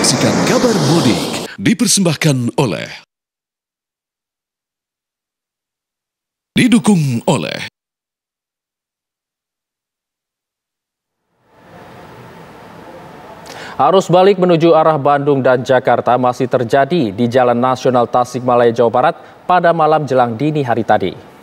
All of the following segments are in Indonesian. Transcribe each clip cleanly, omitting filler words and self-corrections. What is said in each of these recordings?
menyaksikan kabar mudik dipersembahkan oleh didukung oleh arus balik menuju arah Bandung dan Jakarta masih terjadi di Jalan Nasional Tasikmalaya, Jawa Barat pada malam jelang dini hari tadi.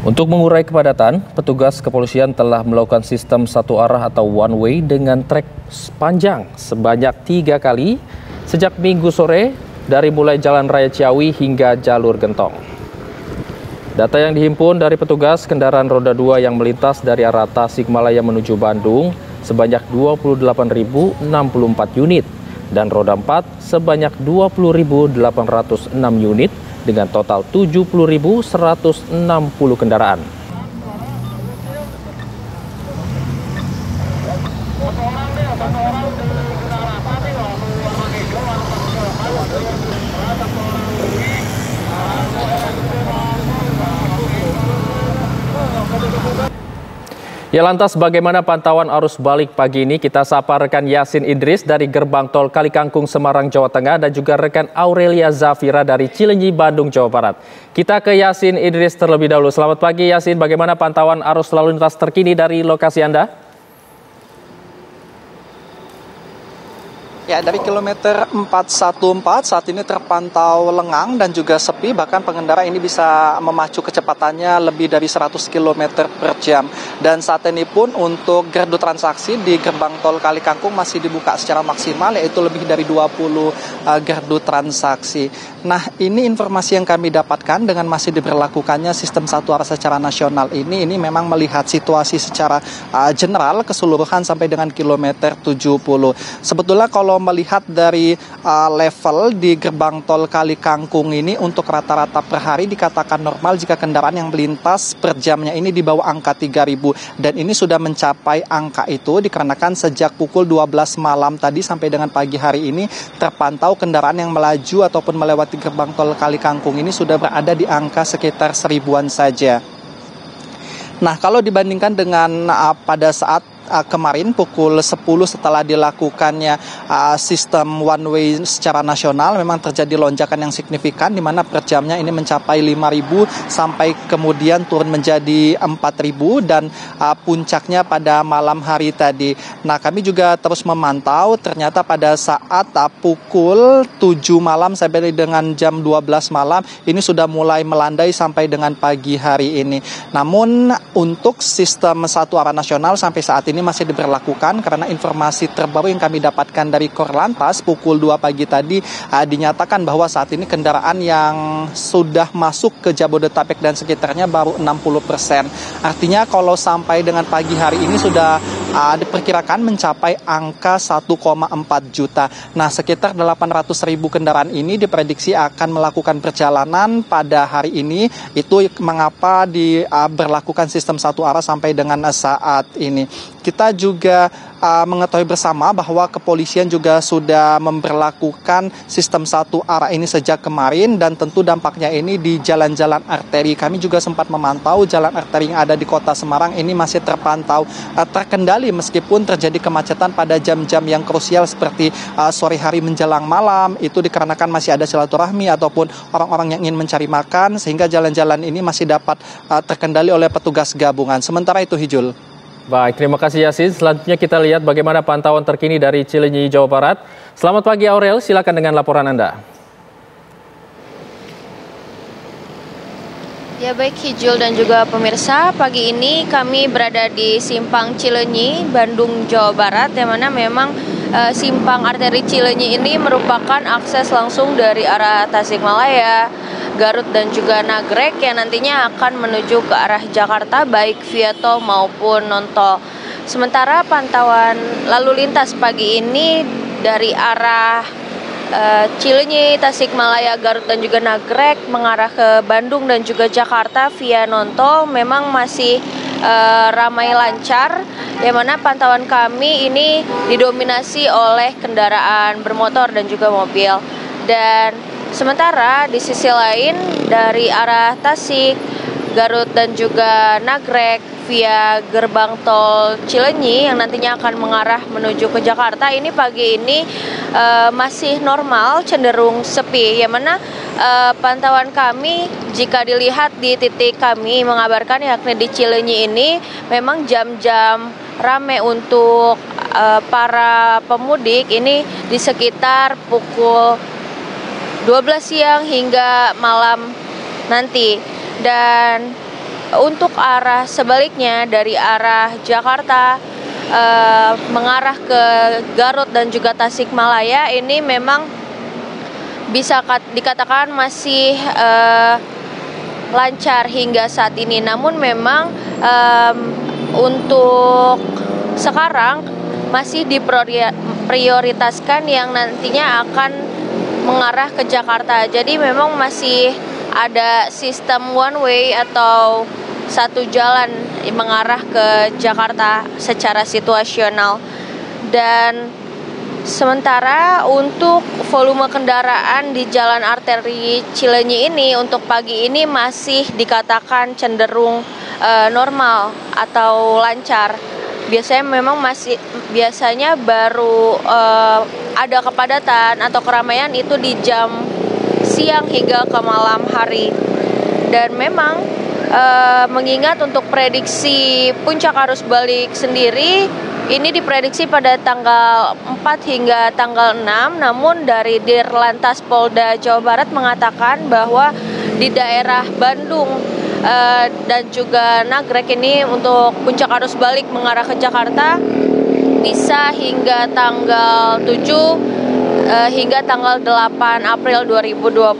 Untuk mengurai kepadatan, petugas kepolisian telah melakukan sistem satu arah atau one way dengan trek panjang sebanyak 3 kali sejak Minggu sore dari mulai Jalan Raya Ciawi hingga jalur Gentong. Data yang dihimpun dari petugas, kendaraan roda 2 yang melintas dari arah Tasikmalaya menuju Bandung sebanyak 28.064 unit dan roda 4 sebanyak 20.806 unit dengan total 70.160 kendaraan. Ya, lantas bagaimana pantauan arus balik pagi ini? Kita sapa rekan Yasin Idris dari Gerbang Tol Kalikangkung, Semarang, Jawa Tengah dan juga rekan Aurelia Zafira dari Cileunyi, Bandung, Jawa Barat. Kita ke Yasin Idris terlebih dahulu. Selamat pagi Yasin, bagaimana pantauan arus lalu lintas terkini dari lokasi Anda? Ya, dari kilometer 414 saat ini terpantau lengang dan juga sepi, bahkan pengendara ini bisa memacu kecepatannya lebih dari 100 km per jam. Dan saat ini pun untuk gardu transaksi di gerbang tol Kalikangkung masih dibuka secara maksimal, yaitu lebih dari 20 gardu transaksi. Nah, ini informasi yang kami dapatkan dengan masih diberlakukannya sistem satu arah secara nasional ini memang melihat situasi secara general keseluruhan sampai dengan kilometer 70. Sebetulnya kalau melihat dari level di gerbang tol Kalikangkung ini untuk rata-rata per hari dikatakan normal jika kendaraan yang melintas per jamnya ini di bawah angka 3.000, dan ini sudah mencapai angka itu dikarenakan sejak pukul 12 malam tadi sampai dengan pagi hari ini terpantau kendaraan yang melaju ataupun melewati gerbang tol Kalikangkung ini sudah berada di angka sekitar 1000-an saja. Nah, kalau dibandingkan dengan pada saat kemarin pukul 10 setelah dilakukannya sistem one way secara nasional, memang terjadi lonjakan yang signifikan di mana per jamnya ini mencapai 5.000 sampai kemudian turun menjadi 4.000 dan puncaknya pada malam hari tadi. Nah, kami juga terus memantau, ternyata pada saat pukul 7 malam sampai dengan jam 12 malam ini sudah mulai melandai sampai dengan pagi hari ini. Namun untuk sistem satu arah nasional sampai saat ini masih diberlakukan karena informasi terbaru yang kami dapatkan dari Korlantas pukul 2 pagi tadi dinyatakan bahwa saat ini kendaraan yang sudah masuk ke Jabodetabek dan sekitarnya baru 60%. Artinya kalau sampai dengan pagi hari ini sudah diperkirakan mencapai angka 1,4 juta. Nah, sekitar 800.000 kendaraan ini diprediksi akan melakukan perjalanan pada hari ini. Itu mengapa diberlakukan sistem satu arah sampai dengan saat ini. Kita juga mengetahui bersama bahwa kepolisian juga sudah memberlakukan sistem satu arah ini sejak kemarin, dan tentu dampaknya ini di jalan-jalan arteri. Kami juga sempat memantau jalan arteri yang ada di kota Semarang ini masih terpantau terkendali meskipun terjadi kemacetan pada jam-jam yang krusial seperti sore hari menjelang malam. Itu dikarenakan masih ada silaturahmi ataupun orang-orang yang ingin mencari makan, sehingga jalan-jalan ini masih dapat terkendali oleh petugas gabungan. Sementara itu, Hijul. Baik, terima kasih Yasin. Selanjutnya kita lihat bagaimana pantauan terkini dari Cileunyi, Jawa Barat. Selamat pagi Aurel, silakan dengan laporan Anda. Ya baik Hijul dan juga pemirsa, pagi ini kami berada di Simpang Cileunyi, Bandung, Jawa Barat, yang mana memang simpang arteri Cileunyi ini merupakan akses langsung dari arah Tasikmalaya, Garut dan juga Nagrek yang nantinya akan menuju ke arah Jakarta baik via tol maupun non-tol. Sementara pantauan lalu lintas pagi ini dari arah Cileunyi, Tasikmalaya, Garut dan juga Nagrek mengarah ke Bandung dan juga Jakarta via non-tol memang masih ramai lancar, yang mana pantauan kami ini didominasi oleh kendaraan bermotor dan juga mobil. Dan sementara di sisi lain dari arah Tasik Garut dan juga Nagrek via gerbang tol Cileunyi yang nantinya akan mengarah menuju ke Jakarta. Ini pagi ini masih normal, cenderung sepi. Yang mana pantauan kami jika dilihat di titik kami mengabarkan yakni di Cileunyi ini memang jam-jam rame untuk para pemudik ini di sekitar pukul 12 siang hingga malam nanti. Dan untuk arah sebaliknya dari arah Jakarta mengarah ke Garut dan juga Tasikmalaya ini memang bisa dikatakan masih lancar hingga saat ini. Namun memang untuk sekarang masih diprioritaskan yang nantinya akan mengarah ke Jakarta. Jadi memang masih ada sistem one way atau satu jalan mengarah ke Jakarta secara situasional. Dan sementara untuk volume kendaraan di jalan arteri Cileunyi ini untuk pagi ini masih dikatakan cenderung normal atau lancar. Biasanya baru ada kepadatan atau keramaian itu di jam siang hingga ke malam hari. Dan memang mengingat untuk prediksi puncak arus balik sendiri ini diprediksi pada tanggal 4 hingga tanggal 6, namun dari Dirlantas Polda Jawa Barat mengatakan bahwa di daerah Bandung dan juga Nagrek ini untuk puncak arus balik mengarah ke Jakarta bisa hingga tanggal 7 hingga tanggal 8 April 2025.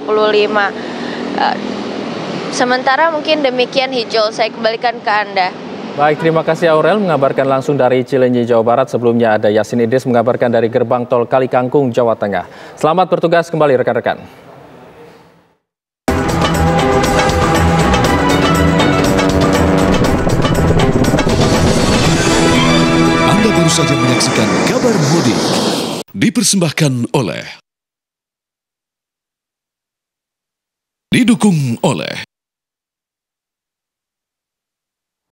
Sementara mungkin demikian Hijul, saya kembalikan ke Anda. Baik, terima kasih Aurel mengabarkan langsung dari Cileunyi, Jawa Barat. Sebelumnya ada Yasin Idris mengabarkan dari gerbang tol Kalikangkung, Jawa Tengah. Selamat bertugas kembali rekan-rekan. Anda baru saja menyaksikan kabar mudik. Dipersembahkan oleh, didukung oleh